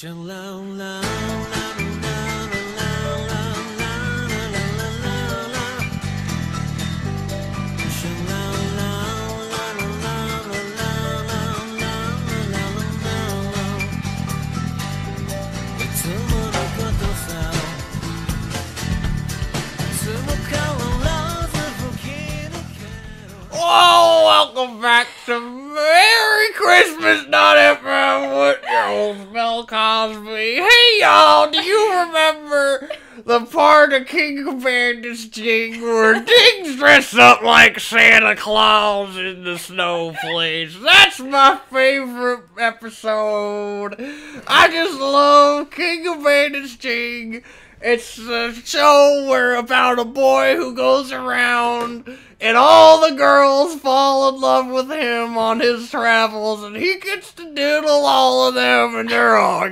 Whoa, welcome back to Merry Christmas, not FM with your host, Bill Cosby. Hey, y'all, do you remember the part of King of Bandits Ding where Ding's dressed up like Santa Claus in the snowflakes? That's my favorite episode. I just love King of Bandits Ding. It's a show where about a boy who goes around and all the girls fall in love with him on his travels, and he gets to diddle all of them, and they're all,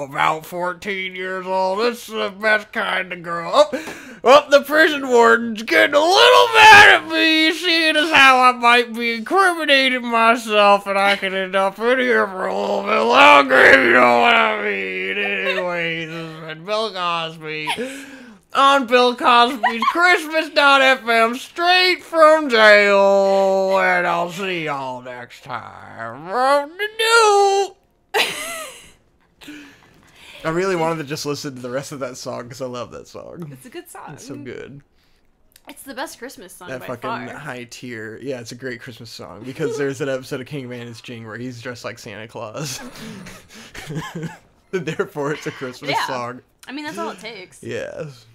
about 14 years old. It's the best kind of girl. Oh, the prison warden's getting a little mad at me, seeing as how I might be incriminating myself, and I could end up in here for a little bit longer, if you know what I mean. Anyways, this has been Bill Cosby on Bill Cosby's Christmas.fm, straight from jail, and I'll see y'all next time. I really wanted to just listen to the rest of that song because I love that song. It's a good song. It's so good. It's the best Christmas song that by fucking far. high tier. Yeah, it's a great Christmas song because there's an episode of King of Bandits Jing where he's dressed like Santa Claus. Therefore, it's a Christmas song. I mean, that's all it takes. Yes.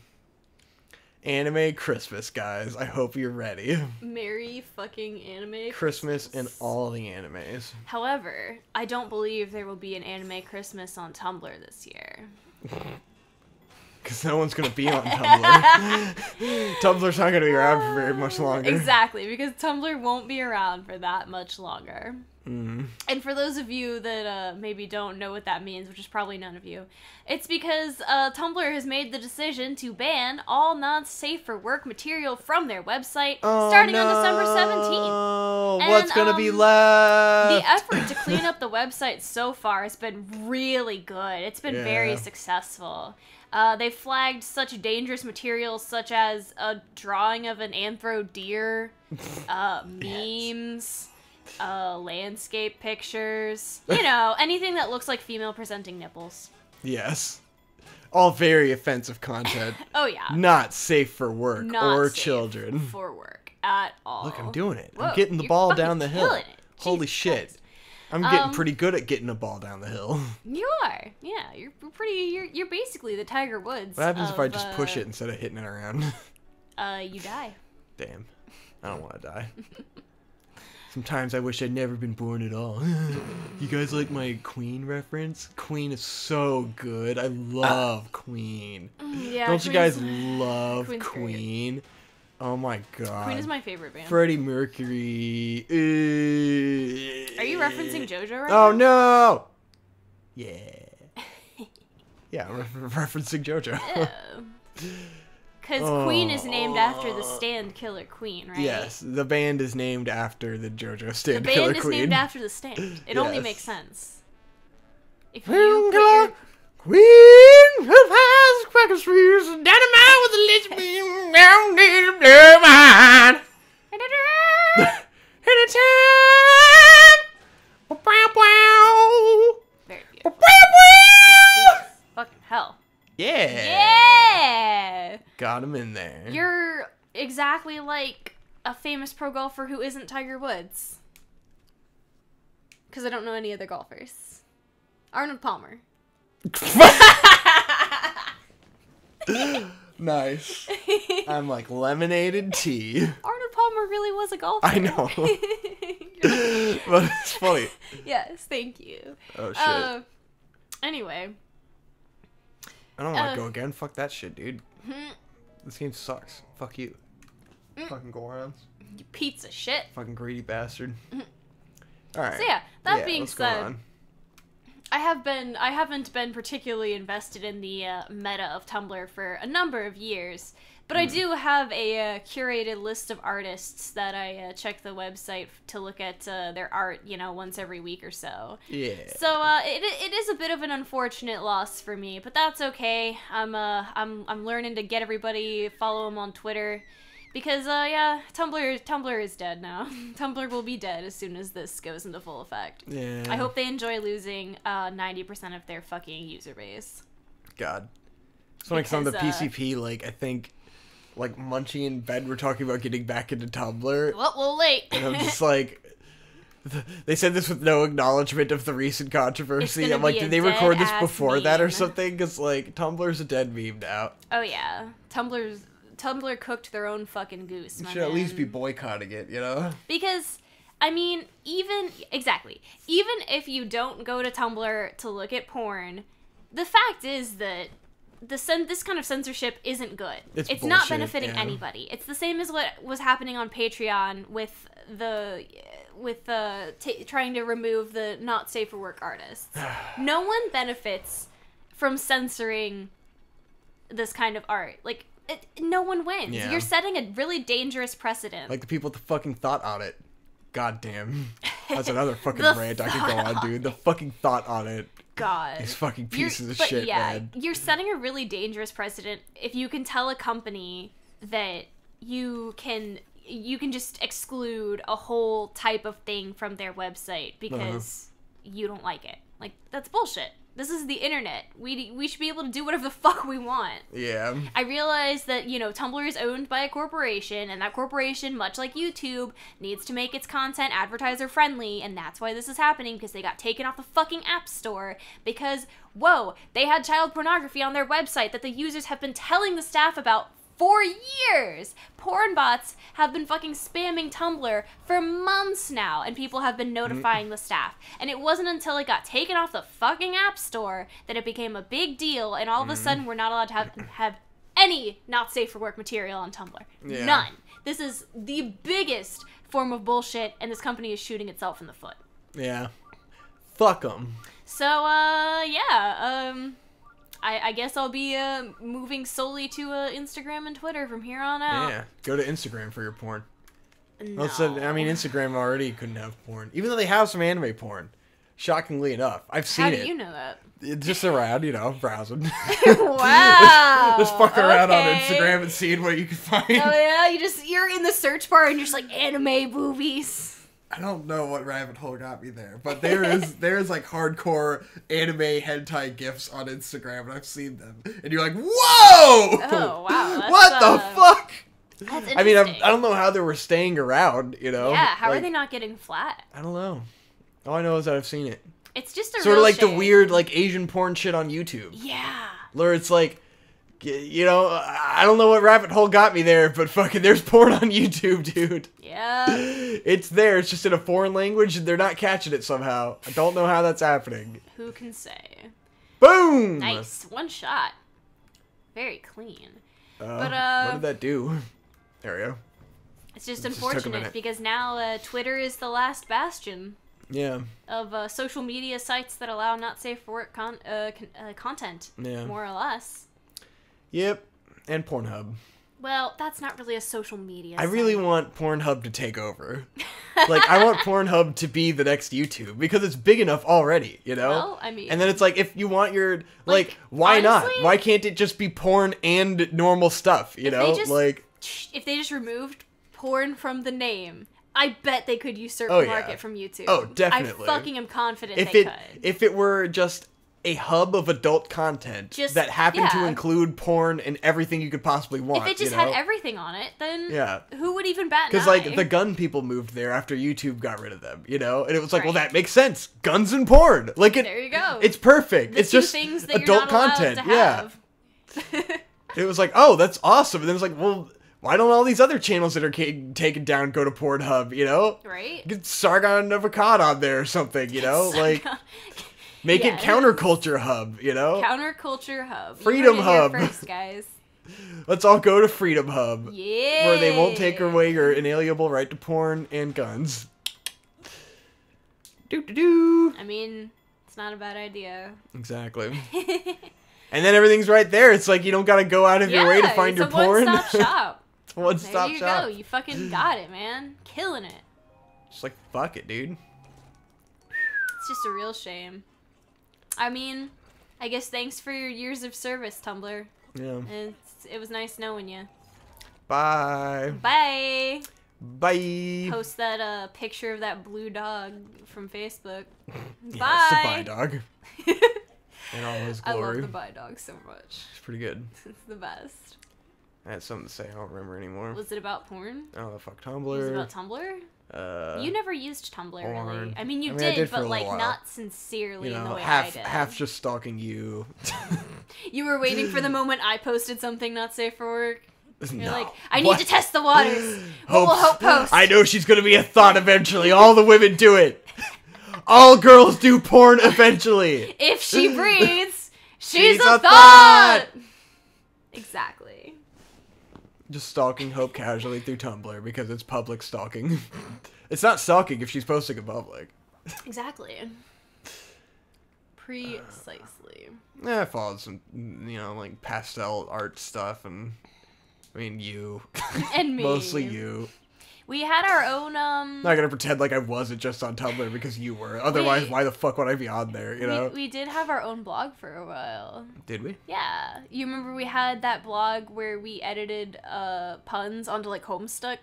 Anime Christmas, guys. I hope you're ready. Merry fucking anime Christmas in all the animes. However, I don't believe there will be an anime Christmas on Tumblr this year. Because no one's going to be on Tumblr. Tumblr's not going to be around for very much longer. Exactly, because Tumblr won't be around for that much longer. Mm. And for those of you that maybe don't know what that means, which is probably none of you, it's because Tumblr has made the decision to ban all non-safe for work material from their website starting on December 17th. And, what's going to be left? The effort to clean up the website so far has been really good. It's been very successful. They flagged such dangerous materials such as a drawing of an anthro deer, memes, landscape pictures, anything that looks like female presenting nipples. Yes. All very offensive content. Oh, yeah. Not safe for work or safe children. for work at all. Look, I'm doing it. Whoa, I'm getting the ball down the hill. It. Holy shit. Christ. I'm getting pretty good at getting a ball down the hill. You are. Yeah, you're basically the Tiger Woods. What happens if I just push it instead of hitting it around? You die. Damn. I don't want to die. Sometimes I wish I'd never been born at all. You guys like my Queen reference? Queen is so good. I love Queen. Yeah, don't you guys love Queen? Great. Oh my god. Queen is my favorite band. Freddie Mercury. Are you referencing JoJo right now? Oh no! Yeah. Yeah, I'm referencing JoJo. Because Queen is named after the Stand Killer Queen, right? Yes, the band is named after the JoJo Stand Killer Queen. The band is named after the Stand. It only makes sense. If you Killer Queen who has cracker streets and dynamite with a lesbian down in the blue mine. Anytime. Very beautiful. Jesus fucking hell. Yeah. Yeah. Got him in there. You're exactly like a famous pro golfer who isn't Tiger Woods. Because I don't know any other golfers. Arnold Palmer. Nice. I'm like lemonade tea. Arnold Palmer really was a golfer. I know. But it's funny. Yes, thank you. Oh shit. Anyway. I don't want to go again. Fuck that shit, dude. This game sucks. Fuck you. Fucking Gorons. You piece of shit. Fucking greedy bastard. Alright. So yeah, that being said, I haven't been particularly invested in the meta of Tumblr for a number of years, but I do have a curated list of artists that I check the website to look at their art, once every week or so. Yeah. So it is a bit of an unfortunate loss for me, but that's okay. I'm learning to get everybody follow him on Twitter. Because, Tumblr is dead now. Tumblr will be dead as soon as this goes into full effect. Yeah. I hope they enjoy losing 90% of their fucking user base. God. It's like on the PCP, I think, Munchie and Ben were talking about getting back into Tumblr. Well, we'll late. And I'm just they said this with no acknowledgement of the recent controversy. I'm like, did they record this before meme. that or something? Because, Tumblr's a dead meme now. Oh, yeah. Tumblr cooked their own fucking goose, You should at least be boycotting it, Because, even if you don't go to Tumblr to look at porn, the fact is that this kind of censorship isn't good. It's bullshit, not benefiting anybody. It's the same as what was happening on Patreon with trying to remove the not safe for work artists. No one benefits from censoring this kind of art. No one wins. Yeah. You're setting a really dangerous precedent. The people with the fucking thought on it. God damn. That's another fucking rant I could go on, dude. The fucking thought on it. God. These fucking pieces of shit, man. You're setting a really dangerous precedent if you can tell a company that you can just exclude a whole type of thing from their website because you don't like it. That's bullshit. This is the internet. We should be able to do whatever the fuck we want. Yeah. I realize that, Tumblr is owned by a corporation, and that corporation, much like YouTube, needs to make its content advertiser-friendly, and that's why this is happening, because they got taken off the fucking App Store, because, whoa, they had child pornography on their website that the users have been telling the staff about for years! Porn bots have been fucking spamming Tumblr for months now, and people have been notifying the staff. And it wasn't until it got taken off the fucking App Store that it became a big deal, and all of a sudden we're not allowed to have any not safe for work material on Tumblr. Yeah. None. This is the biggest form of bullshit, and this company is shooting itself in the foot. Yeah. Fuck them. So, I guess I'll be moving solely to Instagram and Twitter from here on out. Yeah, go to Instagram for your porn. No. Instagram already couldn't have porn. Even though they have some anime porn. Shockingly enough. I've seen it. How do you know that? It's just around, browsing. Wow. Just fucking around on Instagram and seeing what you can find. Oh yeah? You're in the search bar and you're just anime movies. I don't know what rabbit hole got me there, but there's hardcore anime hentai gifs on Instagram, and I've seen them, and you're like, whoa! Oh wow! What the fuck? That's I mean, interesting. I don't know how they were staying around, Yeah, how are they not getting flat? I don't know. All I know is that I've seen it. It's just a sort real of shame. the weird Asian porn shit on YouTube. Yeah. Where it's I don't know what rabbit hole got me there, but fucking there's porn on YouTube, dude. Yeah. It's there. It's just in a foreign language, and they're not catching it somehow. I don't know how that's happening. Who can say? Boom! Nice. One shot. Very clean. But what did that do? There we go. It's just It just took a unfortunate minute. because now Twitter is the last bastion Yeah. of social media sites that allow not safe for work content, Yeah. more or less. Yep. And Pornhub. Well, that's not really a social media I really site. want Pornhub to take over. I want Pornhub to be the next YouTube because it's big enough already, Well, I mean... And then it's if you want your why not? honestly, Why can't it just be porn and normal stuff, If they just removed porn from the name, I bet they could usurp the market from YouTube. Oh, definitely. I fucking am confident they could. If it were just a hub of adult content that happened to include porn and everything you could possibly want. If it just had everything on it, then who would even bat an Because eye? the gun people moved there after YouTube got rid of them, and it was well, that makes sense. Guns and porn. There you go. It's perfect. The It's two just things that adult you're not content. allowed to have. Yeah. It was oh, that's awesome. And then it's well, why don't all these other channels that are taken down go to Pornhub, Right? Get Sargon of Akkad on there or something, Make it Counterculture Hub, Counterculture Hub. Freedom You heard Hub. it here first, guys. Let's all go to Freedom Hub. Yeah. Where they won't take away your inalienable right to porn and guns. Doo-doo-doo. I mean, It's not a bad idea. Exactly. And then everything's right there. It's like you don't gotta go out of your way to find your porn. It's a one-stop shop. It's a one-stop shop. There you go. You fucking got it, man. Killing it. Just like, fuck it, dude. It's just a real shame. I mean, I guess thanks for your years of service, Tumblr. Yeah. It was nice knowing you. Bye. Bye. Bye. Post that picture of that blue dog from Facebook. Yeah, Bye. it's the bye dog. In all his glory. I love the bye dog so much. It's pretty good. It's the best. I had something to say. I don't remember anymore. Was it about porn? Oh, the fuck Tumblr. Was it about Tumblr? You never used Tumblr, really. I mean, I did but like not sincerely in the way I did. Half just stalking you. You were waiting for the moment I posted something not safe for work. You're like, I What? need to test the waters. What will Hope post? I know she's gonna be a thought eventually. All the women do it. All girls do porn eventually. If she breathes, she's a thought. Exactly. Just stalking Hope casually through Tumblr because it's public stalking. It's not stalking if she's posting in public. Exactly. Precisely. Yeah, I followed some, like pastel art stuff, and I mean you. And me. Mostly you. We had our own, I'm not gonna pretend like I wasn't just on Tumblr because you were. Otherwise, why the fuck would I be on there, you know? We did have our own blog for a while. Did we? Yeah. You remember we had that blog where we edited puns onto, like, Homestuck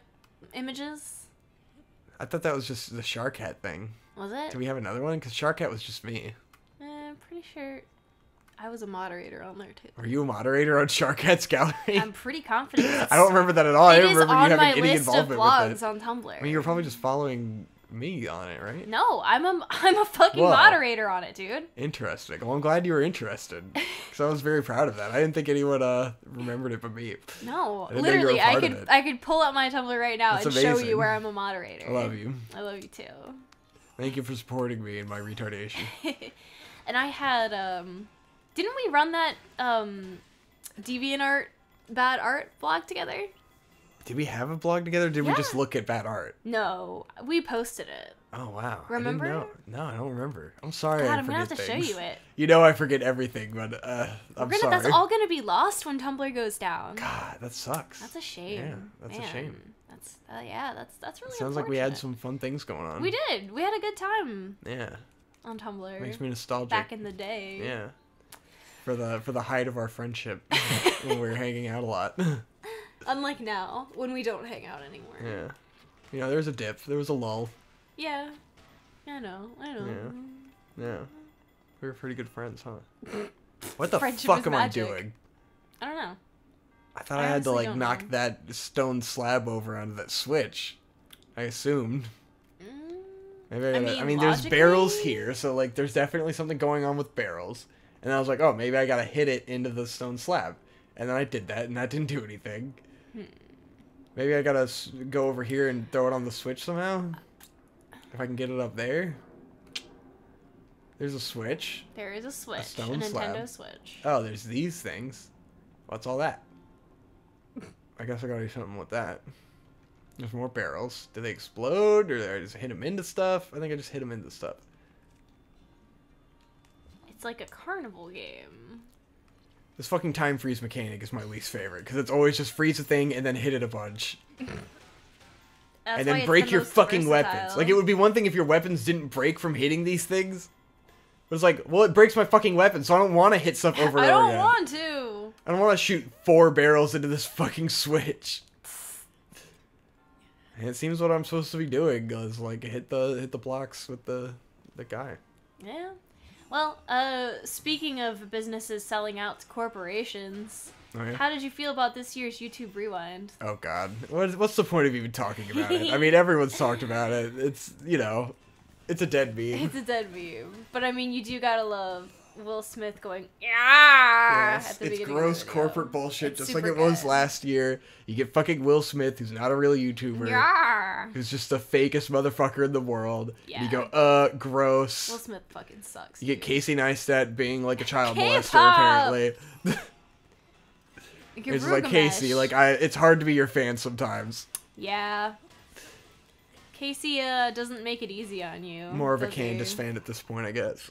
images? I thought that was just the Shark Hat thing. Was it? Do we have another one? Because Shark Hat was just me. I'm pretty sure I was a moderator on there, too. Were you a moderator on Shark Hat's gallery? I'm pretty confident. I don't remember that at all. I don't remember you having any it is on my list of involvement with blogs it. on Tumblr. I mean, you were probably just following me on it, right? No, I'm a fucking Whoa. moderator on it, dude. Interesting. Well, I'm glad you were interested. Because I was very proud of that. I didn't think anyone remembered it but me. No, I didn't know you were literally, a part of it. I could pull up my Tumblr right now That's and show amazing. you where I'm a moderator. I love you. I love you too. Thank you for supporting me in my retardation. And I had didn't we run that DeviantArt bad art blog together? Did we have a blog together? Or did we just look at bad art? No, we posted it. Oh wow! Remember? I didn't know. No, I don't remember. I'm sorry. God, I I'm gonna have to forget show things. you it. You know I forget everything, but I'm sorry. That's all gonna be lost when Tumblr goes down. God, that sucks. That's a shame. Yeah, that's a shame. That's that's really. Sounds like we had some fun things going on. We did. We had a good time. Yeah. On Tumblr. Makes me nostalgic. Back in the day. Yeah. For the height of our friendship, when we were hanging out a lot. Unlike now, when we don't hang out anymore. Yeah. You know, there was a dip. There was a lull. Yeah. I know. Yeah. We were pretty good friends, huh? What the Friendship fuck is am magic. I doing? I don't know. I thought I had to, honestly like, don't knock know. that stone slab over onto that switch. I assumed. Maybe I mean, there's logically- barrels here, so, like, there's definitely something going on with barrels. And I was like, oh, maybe I gotta hit it into the stone slab. And then I did that, and that didn't do anything. Maybe I gotta go over here and throw it on the switch somehow? If I can get it up there? There's a switch. There is a Switch. stone a Nintendo slab. Switch. Oh, there's these things. What's all that? I guess I gotta do something with that. There's more barrels. Do they explode, or did I just hit them into stuff? I think I just hit them into stuff. It's like a carnival game. This fucking time freeze mechanic is my least favorite, because it's always just freeze a thing and then hit it a bunch. That's And why then it's break the your most fucking versatile. weapons. Like, it would be one thing if your weapons didn't break from hitting these things. But it's like, well, it breaks my fucking weapon, so I don't want to hit stuff over and I over don't again. want to. I don't want to shoot 4 barrels into this fucking switch. And it seems what I'm supposed to be doing is, like, hit the blocks with the guy. Yeah. Well, speaking of businesses selling out to corporations, Oh, yeah? how did you feel about this year's YouTube Rewind? Oh, God. What's the point of even talking about it? I mean, everyone's talked about it. It's, it's a dead meme. It's a dead meme. But I mean, you do gotta love Will Smith going, yeah, Yes, at the it's beginning gross of the video. corporate bullshit, It's just like super it was good. last year. You get fucking Will Smith, who's not a real YouTuber, Yeah. who's just the fakest motherfucker in the world. Yeah. And you go, gross. Will Smith fucking sucks. You get dude. Casey Neistat being like a child molester, K-pop! apparently. Like, you're It's like, Rugamesh. Casey, like, it's hard to be your fan sometimes. Yeah. Casey doesn't make it easy on you. More of a does Candace he? fan at this point, I guess.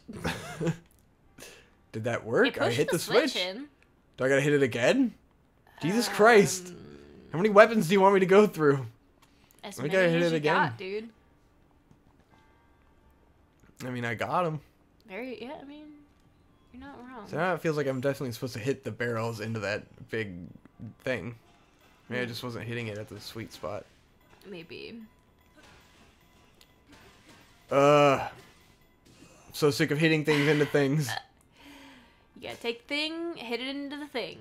Did that work? I hit the switch. In. Do I gotta hit it again? Jesus Christ. How many weapons do you want me to go through? As I many gotta hit as it you again. got, dude. I mean, I got him. Yeah, I mean, you're not wrong. So now it feels like I'm definitely supposed to hit the barrels into that big thing. Maybe I just wasn't hitting it at the sweet spot. Maybe. So sick of hitting things into things. You gotta take the thing, hit it into the thing.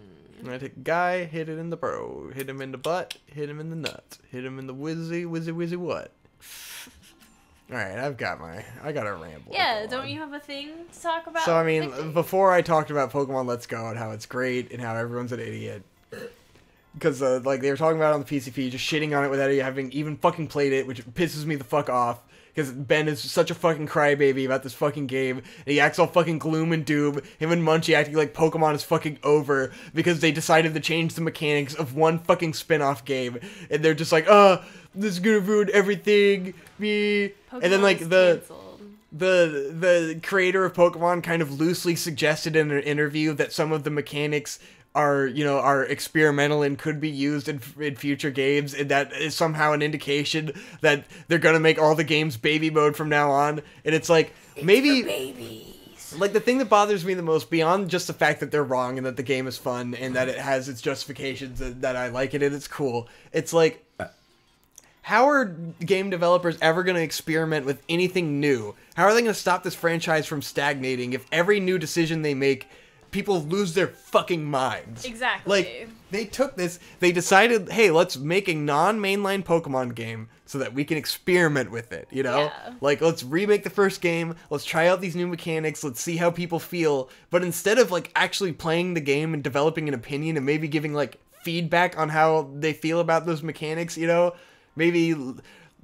I take a guy, hit it in the bro, hit him in the butt, hit him in the nuts, hit him in the wizzy what. Alright, I got a ramble. Yeah, don't you have a thing to talk about? So, I mean, before I talked about Pokemon Let's Go and how it's great and how everyone's an idiot. Because, like, they were talking about it on the PCP, just shitting on it without having even fucking played it, which pisses me the fuck off. Because Ben is such a fucking crybaby about this fucking game. And he acts all fucking gloom and doom. Him and Munchie acting like Pokemon is fucking over. Because they decided to change the mechanics of one fucking spin-off game. And they're just like, this is gonna ruin everything. Me. And then, like, the creator of Pokemon kind of loosely suggested in an interview that some of the mechanics are experimental and could be used in future games, and that is somehow an indication that they're gonna make all the games baby mode from now on. And it's like, maybe babies. Like, the thing that bothers me the most, beyond just the fact that they're wrong and that the game is fun and that it has its justifications and that I like it and it's cool, it's like, how are game developers ever going to experiment with anything new? How are they going to stop this franchise from stagnating if every new decision they make, people lose their fucking minds? Exactly. Like, they took this, they decided, hey, let's make a non-mainline Pokemon game so that we can experiment with it, you know? Yeah. Like, let's remake the first game, let's try out these new mechanics, let's see how people feel. But instead of, like, actually playing the game and developing an opinion and maybe giving, like, feedback on how they feel about those mechanics, you know? Maybe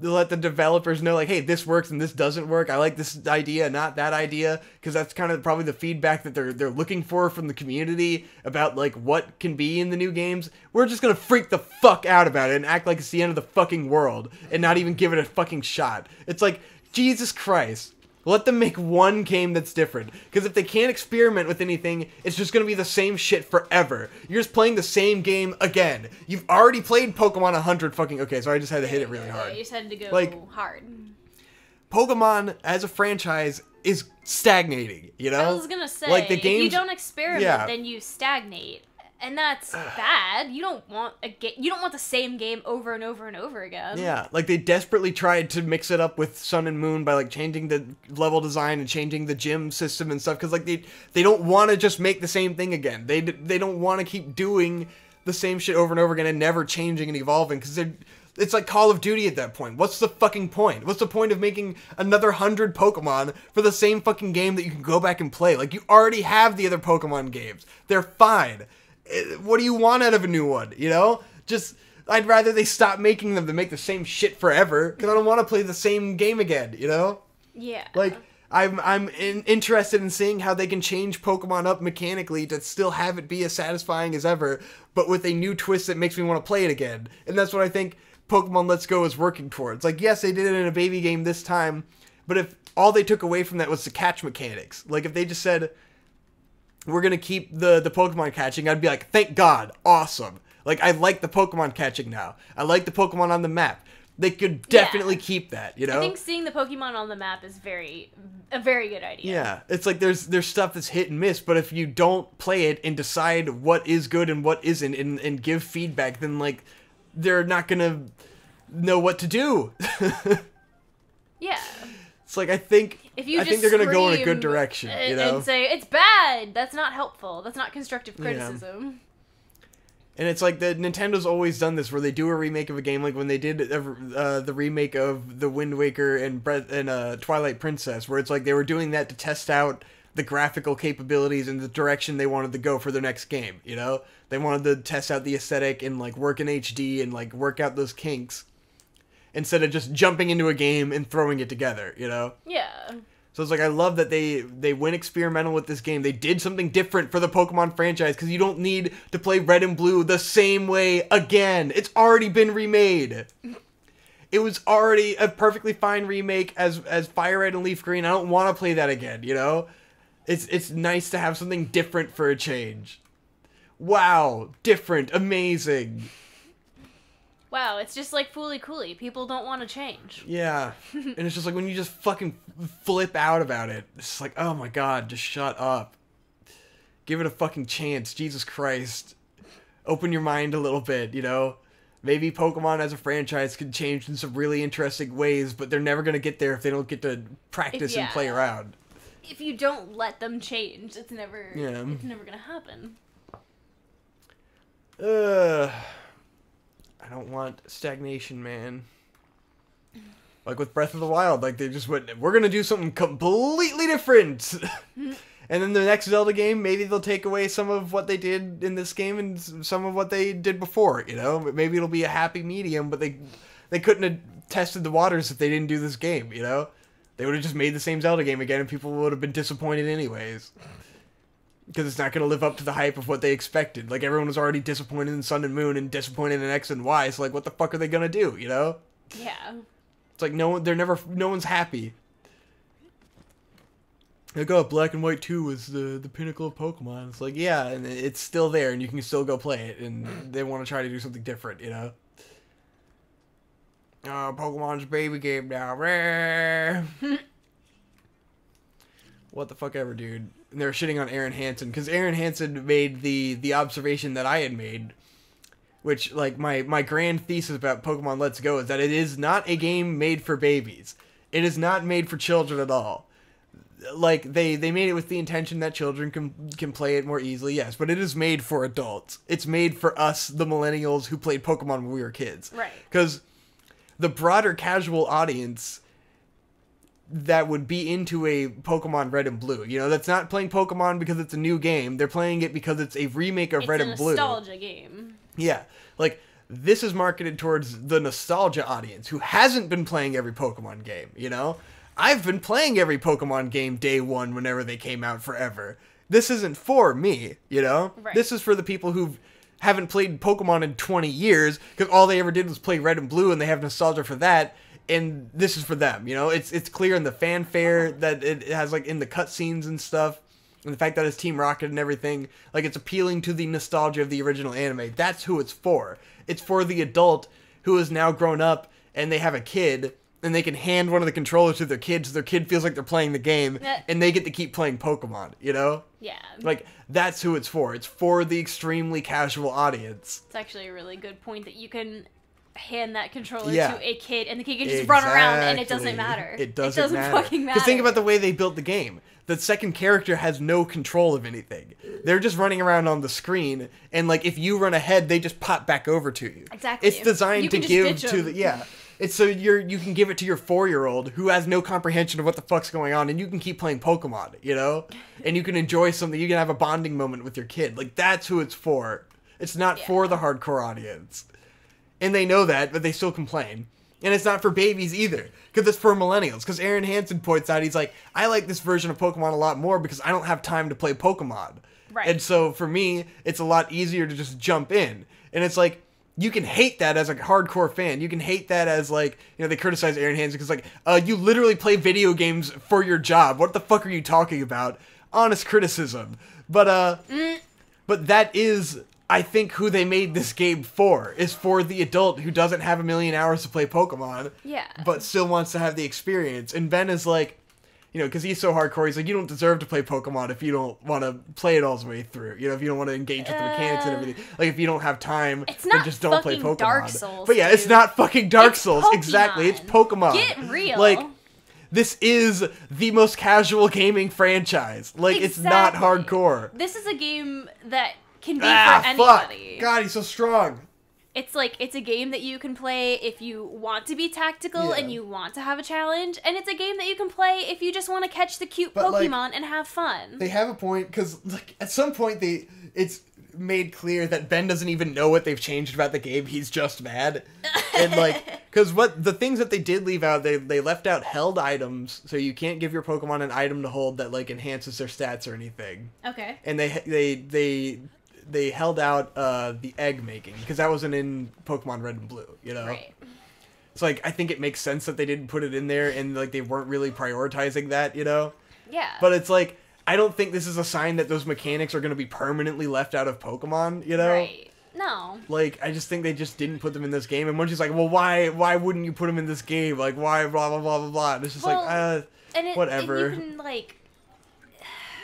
let the developers know, like, hey, this works and this doesn't work. I like this idea, not that idea, because that's kind of probably the feedback that they're looking for from the community about, like, what can be in the new games. We're just gonna freak the fuck out about it and act like it's the end of the fucking world and not even give it a fucking shot. It's like, Jesus Christ. Let them make one game that's different. Because if they can't experiment with anything, it's just going to be the same shit forever. You're just playing the same game again. You've already played Pokemon 100 fucking... Okay, so I just had to hit it really hard. Yeah, you just had to go hard. Pokemon, as a franchise, is stagnating, you know? I was going to say, like, the games, if you don't experiment, then you stagnate. And that's bad. You don't want you don't want the same game over and over and over again. Yeah, like they desperately tried to mix it up with Sun and Moon by like changing the level design and changing the gym system and stuff, because like they don't want to just make the same thing again. They don't want to keep doing the same shit over and over again and never changing and evolving, because it's like Call of Duty at that point. What's the fucking point? What's the point of making another 100 Pokemon for the same fucking game that you can go back and play? Like, you already have the other Pokemon games. They're fine. What do you want out of a new one, you know? Just, I'd rather they stop making them than make the same shit forever, because I don't want to play the same game again, you know? Yeah. Like, I'm interested in seeing how they can change Pokemon up mechanically to still have it be as satisfying as ever, but with a new twist that makes me want to play it again. And that's what I think Pokemon Let's Go is working towards. Like, yes, they did it in a baby game this time, but if all they took away from that was the catch mechanics, like if they just said, we're gonna keep the Pokemon catching, I'd be like, thank God, awesome. Like, I like the Pokemon catching now. I like the Pokemon on the map. They could definitely keep that, you know? I think seeing the Pokemon on the map is a very good idea. Yeah, it's like there's stuff that's hit and miss, but if you don't play it and decide what is good and what isn't and give feedback, then, like, they're not gonna know what to do. Yeah. It's like, I think they're gonna go in a good direction, you know? And say, it's bad! That's not helpful. That's not constructive criticism. Yeah. And it's like Nintendo's always done this, where they do a remake of a game, like when they did the remake of The Wind Waker and Twilight Princess, where it's like they were doing that to test out the graphical capabilities and the direction they wanted to go for their next game, you know? They wanted to test out the aesthetic and, like, work in HD and, like, work out those kinks, instead of just jumping into a game and throwing it together, you know? Yeah. So it's like, I love that they went experimental with this game. They did something different for the Pokemon franchise, because you don't need to play Red and Blue the same way again. It's already been remade. It was already a perfectly fine remake as Fire Red and Leaf Green. I don't want to play that again, you know? It's nice to have something different for a change. Wow, different, amazing. Wow, it's just like Fooly Cooly. People don't want to change. Yeah, and it's just like when you just fucking flip out about it. It's like, oh my god, just shut up. Give it a fucking chance, Jesus Christ. Open your mind a little bit, you know? Maybe Pokemon as a franchise could change in some really interesting ways, but they're never gonna get there if they don't get to practice and play around. If you don't let them change, it's never gonna happen. I don't want stagnation, man. Like with Breath of the Wild, like they just went, we're gonna do something completely different. And then the next Zelda game, maybe they'll take away some of what they did in this game and some of what they did before, you know? Maybe it'll be a happy medium, but they couldn't have tested the waters if they didn't do this game, you know? They would have just made the same Zelda game again and people would have been disappointed anyways. Because it's not going to live up to the hype of what they expected. Like, everyone was already disappointed in Sun and Moon and disappointed in X and Y, so, like, what the fuck are they going to do, you know? Yeah. It's like, no one's happy. Like, oh, Black and White 2 was the pinnacle of Pokemon. It's like, yeah, and it's still there, and you can still go play it, and they want to try to do something different, you know? Oh, Pokemon's a baby game now. What the fuck ever, dude. And they were shitting on Aaron Hansen, because Aaron Hansen made the observation that I had made, which, like, my grand thesis about Pokemon Let's Go is that it is not a game made for babies. It is not made for children at all. Like, they made it with the intention that children can play it more easily, yes, but it is made for adults. It's made for us, the millennials, who played Pokemon when we were kids. Right. Because the broader casual audience that would be into a Pokemon Red and Blue, you know, that's not playing Pokemon because it's a new game. They're playing it because it's a remake of Red and Blue. It's a nostalgia game. Yeah. Like, this is marketed towards the nostalgia audience who hasn't been playing every Pokemon game, you know? I've been playing every Pokemon game day one whenever they came out forever. This isn't for me, you know? Right. This is for the people who haven't played Pokemon in 20 years because all they ever did was play Red and Blue and they have nostalgia for that. And this is for them, you know? It's clear in the fanfare that it has, like, in the cutscenes and stuff. And the fact that it's Team Rocket and everything. Like, it's appealing to the nostalgia of the original anime. That's who it's for. It's for the adult who is now grown up and they have a kid and they can hand one of the controllers to their kid so their kid feels like they're playing the game and they get to keep playing Pokemon, you know? Yeah. Like, that's who it's for. It's for the extremely casual audience. It's actually a really good point that you can hand that controller Yeah. to a kid and the kid can just run around and it doesn't matter. It doesn't matter. Fucking matter. Because think about the way they built the game. The second character has no control of anything. They're just running around on the screen, and like if you run ahead, they just pop back over to you. Exactly. It's designed to give to the It's so you can give it to your 4-year-old who has no comprehension of what the fuck's going on, and you can keep playing Pokemon, you know? And you can enjoy something. You can have a bonding moment with your kid. Like, that's who it's for. It's not for the hardcore audience. And they know that, but they still complain. And it's not for babies either, because it's for millennials. Because Aaron Hansen points out, he's like, I like this version of Pokemon a lot more because I don't have time to play Pokemon. Right. And so for me, it's a lot easier to just jump in. And it's like, you can hate that as a hardcore fan. You can hate that as like, you know, they criticize Aaron Hansen because like, you literally play video games for your job. What the fuck are you talking about? Honest criticism. But that is, I think, who they made this game for, is for the adult who doesn't have a million hours to play Pokemon, but still wants to have the experience. And Ben is like, you know, because he's so hardcore, he's like, you don't deserve to play Pokemon if you don't want to play it all the way through. You know, if you don't want to engage with the mechanics and everything. Like, if you don't have time, then just don't play Pokemon. Dark Souls, but yeah, dude. It's not fucking Dark It's Souls. Pokemon. Exactly, it's Pokemon. Get real. Like, this is the most casual gaming franchise. Like, it's not hardcore. This is a game that can be for anybody. Fuck. God, he's so strong. It's like, it's a game that you can play if you want to be tactical and you want to have a challenge, and it's a game that you can play if you just want to catch the cute Pokemon and have fun. They have a point, because like, at some point it's made clear that Ben doesn't even know what they've changed about the game. He's just mad. And like, because what the things that they did leave out, they left out held items, so you can't give your Pokemon an item to hold that like enhances their stats or anything. Okay. And they held out the egg making, because that wasn't in Pokemon Red and Blue, you know? Right. So, like, I think it makes sense that they didn't put it in there and, like, they weren't really prioritizing that, you know? Yeah. But it's like, I don't think this is a sign that those mechanics are going to be permanently left out of Pokemon, you know? Right. No. Like, I just think they just didn't put them in this game. And Munchie's like, well, why wouldn't you put them in this game? Like, why, blah, blah, blah, blah, blah. And it's just whatever. And you can, like...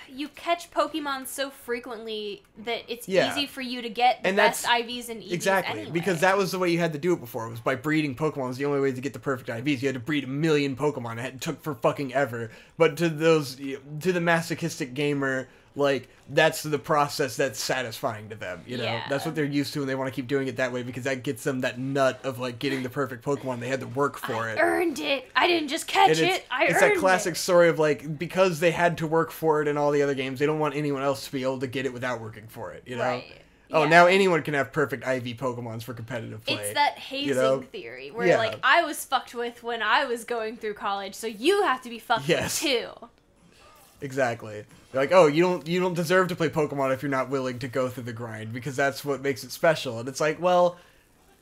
You catch Pokemon so frequently that it's easy for you to get the best IVs and EVs exactly, anyway. because that was the way you had to do it before. It was by breeding Pokemon. Was the only way to get the perfect IVs. You had to breed 1 million Pokemon. It took for fucking ever. But to the masochistic gamer, like, that's the process that's satisfying to them, you know? Yeah. That's what they're used to, and they want to keep doing it that way because that gets them that nut of, like, getting the perfect Pokemon. They had to work for it. I earned it. I didn't just catch it. I earned it. It's that classic story of, like, because they had to work for it in all the other games, they don't want anyone else to be able to get it without working for it, you know? Right. Oh, Yeah. now anyone can have perfect IV Pokemons for competitive play. It's that hazing theory where, like, I was fucked with when I was going through college, so you have to be fucked with too. Exactly. They're like, oh, you don't deserve to play Pokemon if you're not willing to go through the grind because that's what makes it special. And it's like, well,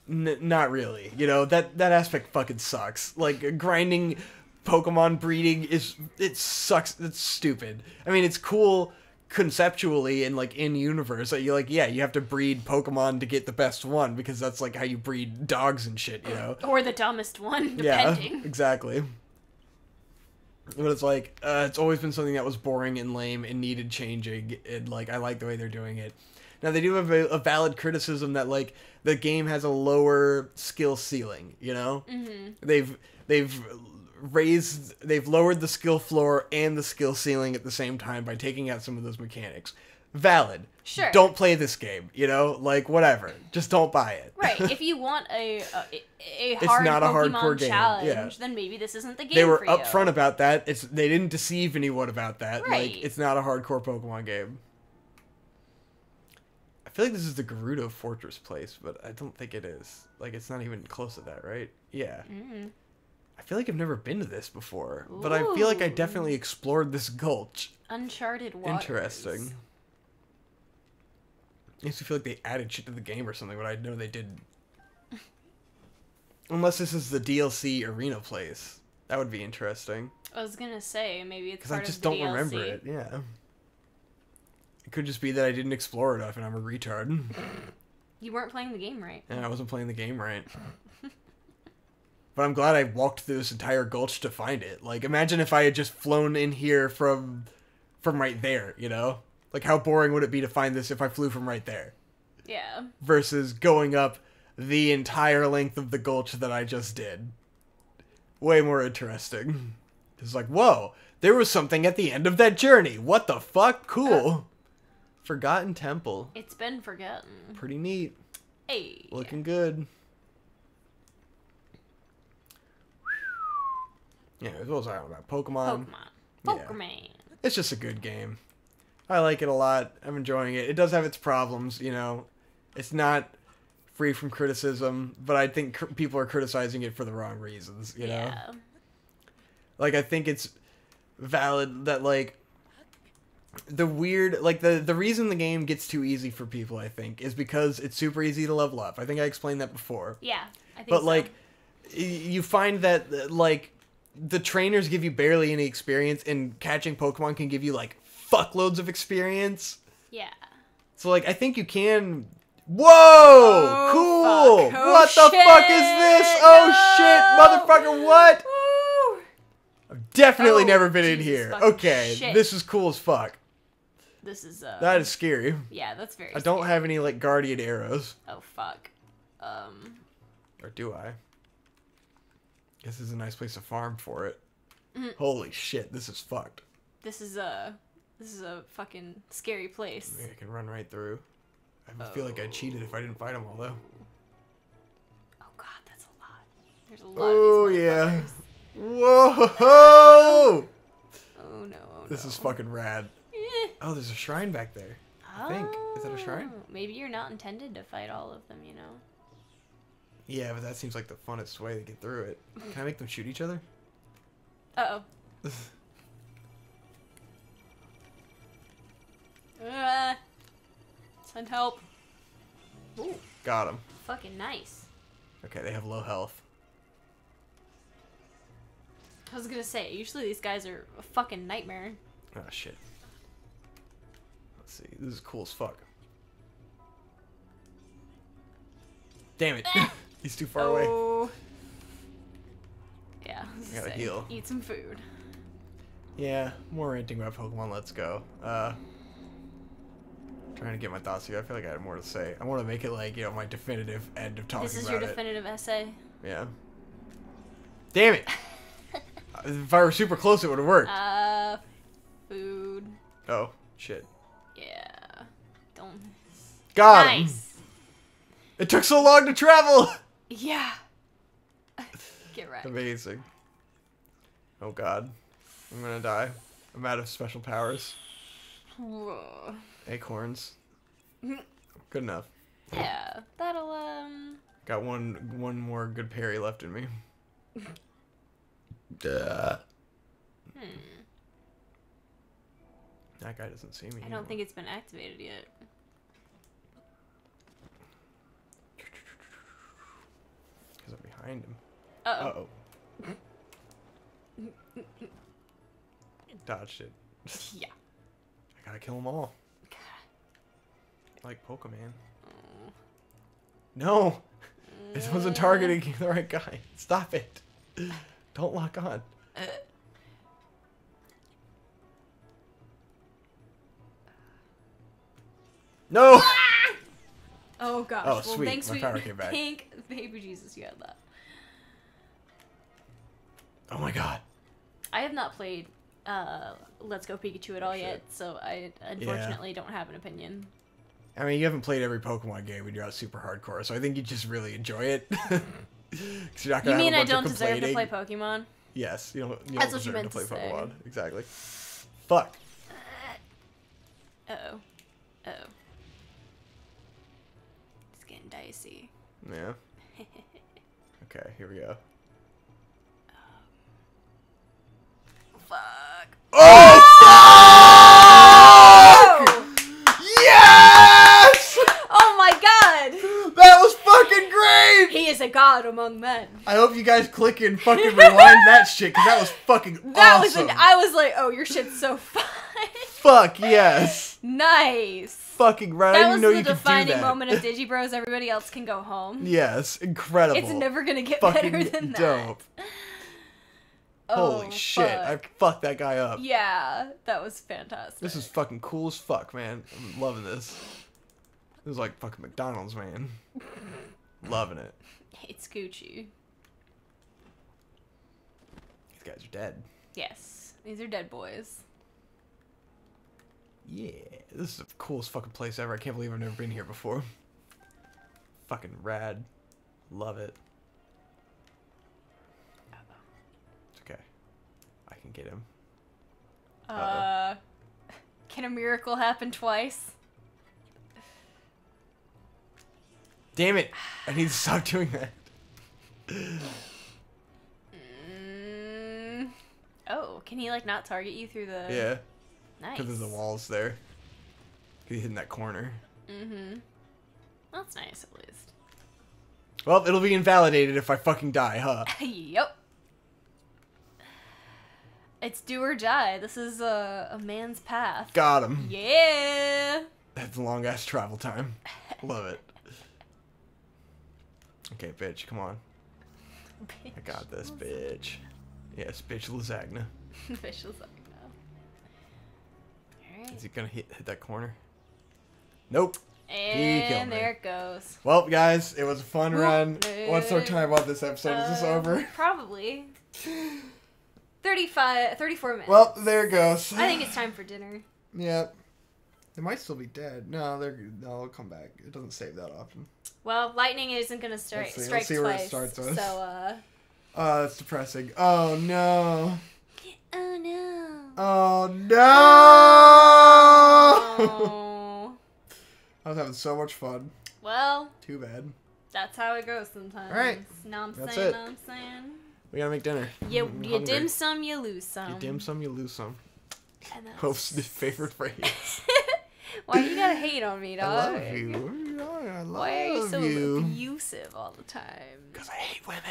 not really. You know, that aspect fucking sucks. Like, grinding Pokemon breeding it sucks. It's stupid. I mean, it's cool conceptually and, like, in universe. Like, you're like, yeah, you have to breed Pokemon to get the best one because that's, like, how you breed dogs and shit, you know? Or the dumbest one, depending. Yeah, exactly. But it's like, it's always been something that was boring and lame and needed changing, and, like, I like the way they're doing it. Now, they do have a valid criticism that, like, the game has a lower skill ceiling, you know? Mm-hmm. They've lowered the skill floor and the skill ceiling at the same time by taking out some of those mechanics. Valid. Sure. Don't play this game, you know? Like, whatever. Just don't buy it. Right. If you want a it's hard not a Pokemon hardcore challenge, then maybe this isn't the game They were for you. upfront about that. They didn't deceive anyone about that. Right. Like, it's not a hardcore Pokemon game. I feel like this is the Gerudo Fortress place, but I don't think it is. Like, it's not even close to that, right? Yeah. Mm. I feel like I've never been to this before, but I feel like I definitely explored this gulch. Uncharted waters. Interesting. I used to feel like they added shit to the game or something, but I know they didn't. Unless this is the DLC arena place. That would be interesting. I was gonna say, maybe it's part of the DLC. Because I just don't remember it, yeah. It could just be that I didn't explore enough and I'm a retard. You weren't playing the game right. Yeah, I wasn't playing the game right. But I'm glad I walked through this entire gulch to find it. Like, imagine if I had just flown in here from right there, you know? Like, how boring would it be to find this if I flew from right there? Yeah. Versus going up the entire length of the gulch that I just did. Way more interesting. It's like, whoa, there was something at the end of that journey. What the fuck? Cool. Forgotten Temple. It's been forgotten. Pretty neat. Hey. Looking good. Yeah, what was I on about? Pokemon. Pokemon. Yeah. It's just a good game. I like it a lot. I'm enjoying it. It does have its problems, you know. It's not free from criticism, but I think people are criticizing it for the wrong reasons, you know? Yeah. Like, I think it's valid that, like, the weird, like, the reason the game gets too easy for people, I think, is because it's super easy to level up. I think I explained that before. Yeah, I think but, so. like, you find that, like, the trainers give you barely any experience, and catching Pokemon can give you, like, fuckloads of experience. Yeah. So, like, I think you can... Whoa! Cool! Fuck. Oh, what the shit! fuck is this? Oh, shit! Motherfucker, what? Woo! I've definitely never been in here. Okay, shit. this is cool as fuck. This is, That is scary. Yeah, that's very I don't have any, like, guardian arrows. Oh, fuck. Or do I? Guess this is a nice place to farm for it. Holy shit, this is fucked. This is a fucking scary place. Maybe I can run right through. I feel like I cheated if I didn't fight them all, though. Oh god, that's a lot. There's a lot of these yeah. motherfuckers. Whoa! Oh no, This is fucking rad. Oh, there's a shrine back there. I think. Is that a shrine? Maybe you're not intended to fight all of them, you know? Yeah, but that seems like the funnest way to get through it. Can I make them shoot each other? Uh-oh. Send help. Ooh, Got him. fucking nice. Okay, they have low health. I was gonna say, usually these guys are a fucking nightmare. Oh, shit. Let's see. This is cool as fuck. Damn it. He's too far away. Yeah. I gotta heal. Eat some food. Yeah, more ranting about Pokemon. Let's go. Trying to get my thoughts here. I feel like I had more to say. I want to make it like, you know, my definitive end of talking about it. This is your definitive essay? Yeah. Damn it! If I were super close, it would have worked. Food. Oh, shit. Yeah. Don't. Got him! Nice! It took so long to travel! Yeah. Get right. Amazing. Oh god. I'm gonna die. I'm out of special powers. Whoa. Acorns. Good enough. Yeah, that'll Got one more good parry left in me. Duh. That guy doesn't see me. I don't think it's been activated yet. Because I'm behind him. Uh-oh. Dodged it. Yeah. I gotta kill them all. Like Pokemon. Oh. No! It wasn't targeting the right guy. Stop it. Don't lock on. No! Oh gosh. Oh, Well, sweet. thanks, My power came back. Thank baby Jesus you had that. Oh my god. I have not played Let's Go Pikachu at all yet, so I unfortunately don't have an opinion. I mean, you haven't played every Pokemon game when you're out super hardcore, so I think you just really enjoy it. You're not gonna You mean have a I bunch don't of deserve to play complaining. Pokemon? Yes, you don't That's what you deserve meant to play to say. Pokemon. Exactly. Fuck. Uh-oh. Uh-oh. It's getting dicey. Yeah. Okay, here we go. Fuck. Oh, fuck! Yes! Oh my god! That was fucking great! He is a god among men. I hope you guys click and fucking rewind that shit, because that was fucking awesome. I was like, oh, your shit's so fun. Fuck, yes. Nice. Fucking right. I That didn't was know the you could do defining that. moment of Digibros. Everybody else can go home. Yes, incredible. It's never gonna get fucking better than dope. that. Oh, Holy shit, fuck. I fucked that guy up. Yeah, that was fantastic. This is fucking cool as fuck, man. I'm loving this. This is like fucking McDonald's, man. Loving it. It's Gucci. These guys are dead. Yes, these are dead boys. Yeah, this is the coolest fucking place ever. I can't believe I've never been here before. Fucking rad. Love it. It's okay. I can get him. Can a miracle happen twice? Damn it! I need to stop doing that. Oh, can he like not target you through the? Yeah. Nice. Because there's the walls there. He's in that corner. Mm-hmm. That's nice, at least. Well, it'll be invalidated if I fucking die, huh? Yep. It's do or die. This is a man's path. Got him. Yeah. That's a long ass travel time. Love it. Okay, bitch, come on. Bitch. I got this, bitch. Yes, bitch lasagna. Bitch lasagna. Alright. Is he gonna hit that corner? Nope. He killed And me. there it goes. Well, guys, it was a fun run. Whoop. What's our time on this episode? Is this over? Probably. 34 minutes. Well, there it goes. I think it's time for dinner. Yeah. They might still be dead. No, they'll come back. It doesn't save that often. Well, lightning isn't gonna strike Let's twice. see where it starts us. So, Oh, that's depressing. Oh, no. Oh no. Oh, no! Oh. I was having so much fun. Well, Too bad. that's how it goes sometimes. Alright. Know what I'm That's saying? it. Know what I'm saying? We gotta make dinner. You I'm you hungry. dim some, you lose some. You dim some, you lose some. And that's- Hope's favorite phrase. Why you gotta hate on me, I dog? love you. I love Why are you so you. abusive all the time? Because I hate women.